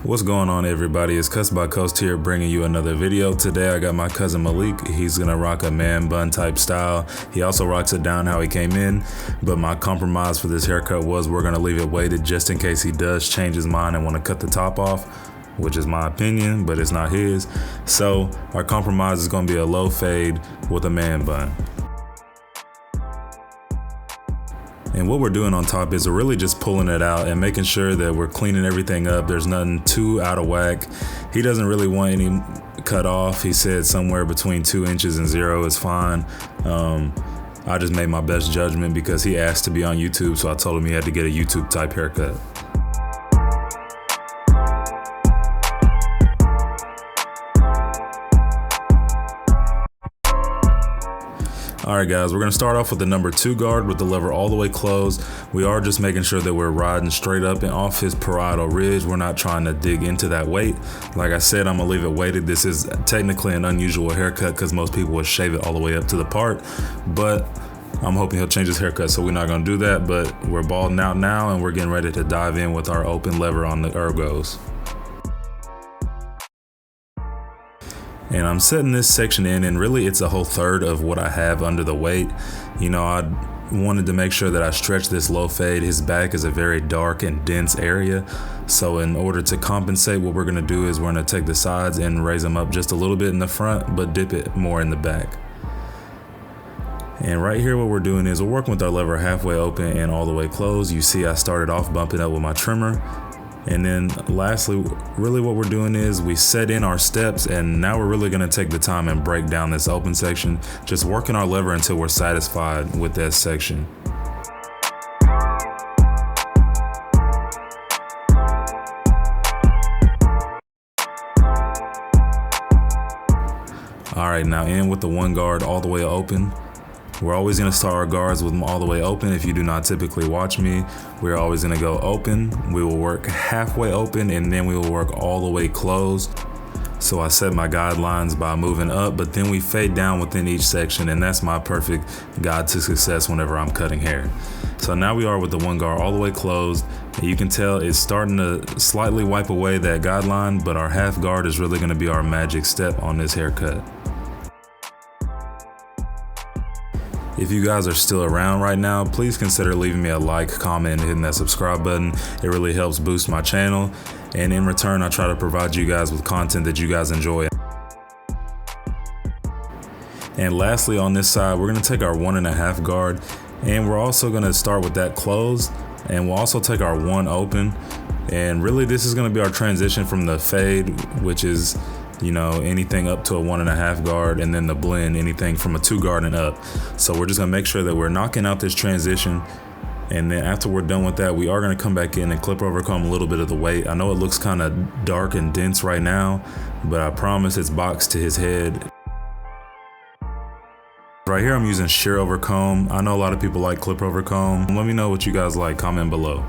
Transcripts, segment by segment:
What's going on, everybody? It's CutsbyCoast here bringing you another video. Today I got my cousin Malik. He's gonna rock a man bun type style. He also rocks it down how he came in, but my compromise for this haircut was we're gonna leave it weighted just in case he does change his mind and want to cut the top off, which is my opinion, but it's not his. So our compromise is gonna be a low fade with a man bun. And what we're doing on top is we're really just pulling it out and making sure that we're cleaning everything up. There's nothing too out of whack. He doesn't really want any cut off. He said somewhere between 2 inches and 0 is fine. I just made my best judgment because he asked to be on YouTube, so I told him he had to get a YouTube type haircut. Alright guys, we're going to start off with the number 2 guard with the lever all the way closed. We are just making sure that we're riding straight up and off his parietal ridge. We're not trying to dig into that weight. Like I said, I'm going to leave it weighted. This is technically an unusual haircut because most people would shave it all the way up to the part, but I'm hoping he'll change his haircut, so we're not going to do that. But we're balding out now and we're getting ready to dive in with our open lever on the ergos. And I'm setting this section in, and really it's a whole third of what I have under the weight. You know, I wanted to make sure that I stretch this low fade. His back is a very dark and dense area. So in order to compensate, what we're gonna do is we're gonna take the sides and raise them up just a little bit in the front, but dip it more in the back. And right here, what we're doing is we're working with our lever halfway open and all the way closed. You see I started off bumping up with my trimmer. And then lastly, really what we're doing is we set in our steps, and now we're really gonna take the time and break down this open section, just working our lever until we're satisfied with that section. All right, now in with the 1 guard all the way open. We're always gonna start our guards with them all the way open. If you do not typically watch me, we're always gonna go open. We will work halfway open and then we will work all the way closed. So I set my guidelines by moving up, but then we fade down within each section, and that's my perfect guide to success whenever I'm cutting hair. So now we are with the 1 guard all the way closed, and you can tell it's starting to slightly wipe away that guideline, but our half guard is really gonna be our magic step on this haircut. If you guys are still around right now, please consider leaving me a like, comment, and hitting that subscribe button. It really helps boost my channel. And in return, I try to provide you guys with content that you guys enjoy. And lastly, on this side, we're gonna take our 1.5 guard, and we're also gonna start with that closed, and we'll also take our 1 open. And really, this is gonna be our transition from the fade, which is, you know, anything up to a 1.5 guard, and then the blend, anything from a 2 guard and up. So we're just gonna make sure that we're knocking out this transition, and then after we're done with that, we are gonna come back in and clip over comb a little bit of the weight. I know it looks kind of dark and dense right now, but I promise it's boxed to his head. Right here I'm using shear over comb. I know a lot of people like clip over comb. Let me know what you guys like, comment below.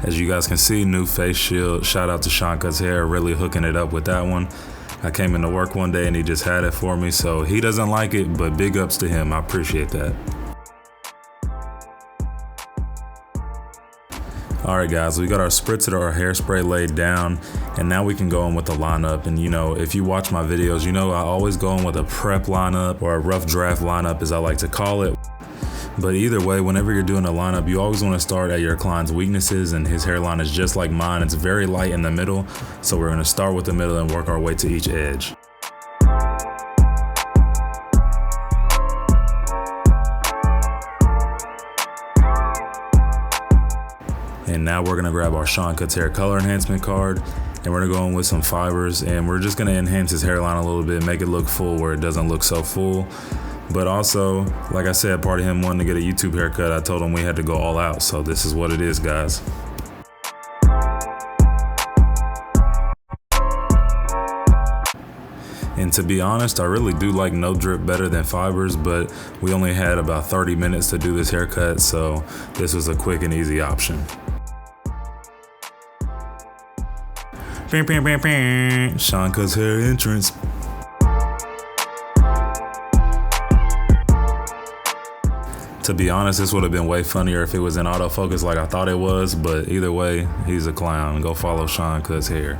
As you guys can see, new face shield. Shout out to Sean Cuts Hair, really hooking it up with that one. I came into work one day and he just had it for me, so he doesn't like it, but big ups to him. I appreciate that. All right guys, we got our spritz or our hairspray laid down, and now we can go in with the lineup. And you know, if you watch my videos, you know I always go in with a prep lineup, or a rough draft lineup as I like to call it. But either way, whenever you're doing a lineup, you always want to start at your client's weaknesses, and his hairline is just like mine. It's very light in the middle, so we're going to start with the middle and work our way to each edge. And now we're going to grab our Sean Cuts Hair color enhancement card, and we're going to go in with some fibers, and we're just going to enhance his hairline a little bit, make it look full where it doesn't look so full. But also, like I said, part of him wanting to get a YouTube haircut, I told him we had to go all out. So this is what it is, guys. And to be honest, I really do like no drip better than fibers, but we only had about 30 minutes to do this haircut, so this was a quick and easy option. Sean Cuts Hair entrance. To be honest, this would have been way funnier if it was in autofocus like I thought it was, but either way, he's a clown. Go follow Sean Cuts Hair.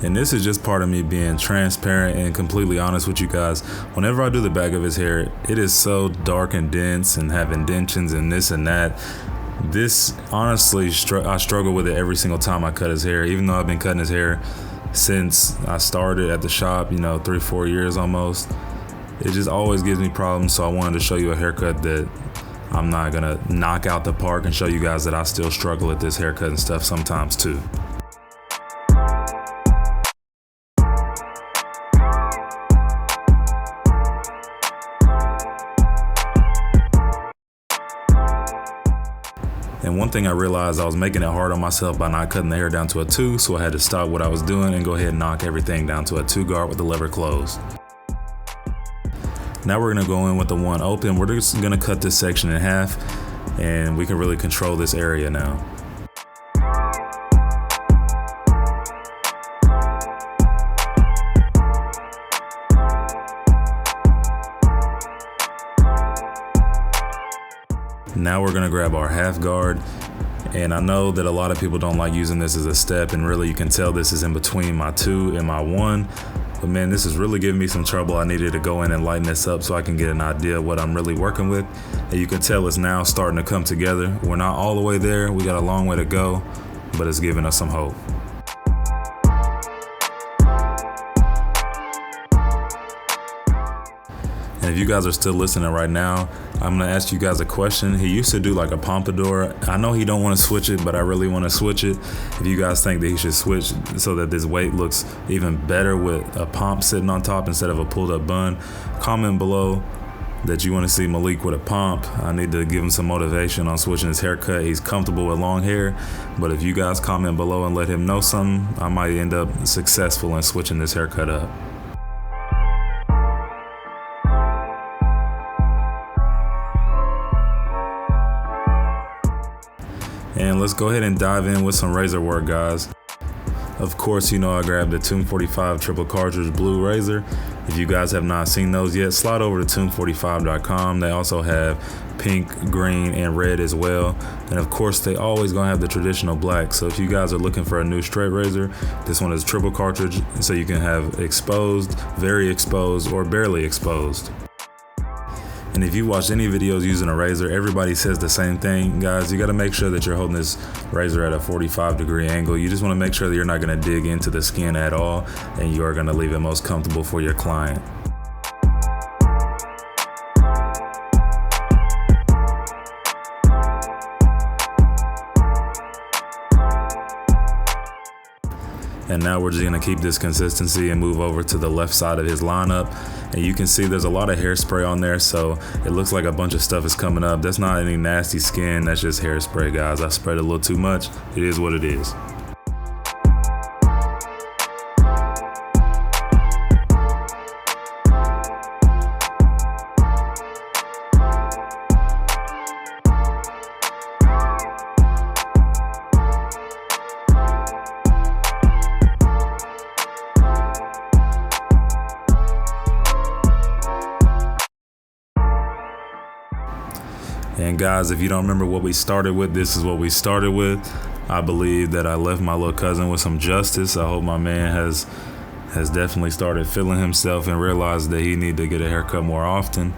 And this is just part of me being transparent and completely honest with you guys. Whenever I do the back of his hair, it is so dark and dense and have indentions and this and that. This, honestly, I struggle with it every single time I cut his hair, even though I've been cutting his hair since I started at the shop, 3-4 years almost. It just always gives me problems, so I wanted to show you a haircut that I'm not gonna knock out the park and show you guys that I still struggle at this haircut and stuff sometimes too. And one thing I realized, I was making it hard on myself by not cutting the hair down to a 2, so I had to stop what I was doing and go ahead and knock everything down to a 2 guard with the lever closed. Now we're gonna go in with the 1 open. We're just gonna cut this section in half and we can really control this area now. Now we're gonna grab our half guard, and I know that a lot of people don't like using this as a step, and really you can tell this is in between my 2 and my 1, but man, this is really giving me some trouble. I needed to go in and lighten this up so I can get an idea of what I'm really working with, and you can tell it's now starting to come together. We're not all the way there, we got a long way to go, but it's giving us some hope. And if you guys are still listening right now, I'm gonna ask you guys a question. He used to do like a pompadour. I know he don't want to switch it, but I really want to switch it. If you guys think that he should switch so that this weight looks even better with a pomp sitting on top instead of a pulled up bun, comment below that you want to see Malik with a pomp. I need to give him some motivation on switching his haircut. He's comfortable with long hair, but if you guys comment below and let him know something, I might end up successful in switching this haircut up. And let's go ahead and dive in with some razor work, guys. Of course, I grabbed the Tomb45 triple cartridge blue razor. If you guys have not seen those yet, slide over to Tomb45.com. They also have pink, green, and red as well. And of course, they always gonna have the traditional black. So if you guys are looking for a new straight razor, this one is triple cartridge, so you can have exposed, very exposed, or barely exposed. And if you watch any videos using a razor, everybody says the same thing. Guys, you gotta make sure that you're holding this razor at a 45-degree angle. You just wanna make sure that you're not gonna dig into the skin at all, and you are gonna leave it most comfortable for your client. And now we're just gonna keep this consistency and move over to the left side of his lineup. And you can see there's a lot of hairspray on there, so it looks like a bunch of stuff is coming up. That's not any nasty skin, that's just hairspray, guys. I sprayed a little too much. It is what it is. And guys, if you don't remember what we started with, this is what we started with. I believe that I left my little cousin with some justice. I hope my man has definitely started feeling himself and realized that he need to get a haircut more often.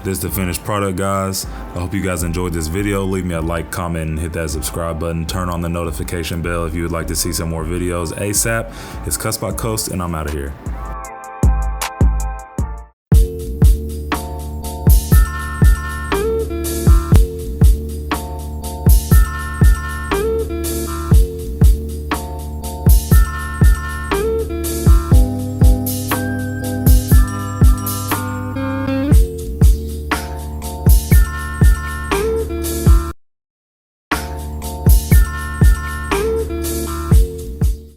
This is the finished product, guys. I hope you guys enjoyed this video. Leave me a like, comment, and hit that subscribe button. Turn on the notification bell if you would like to see some more videos ASAP. It's CutsbyCoast, and I'm out of here.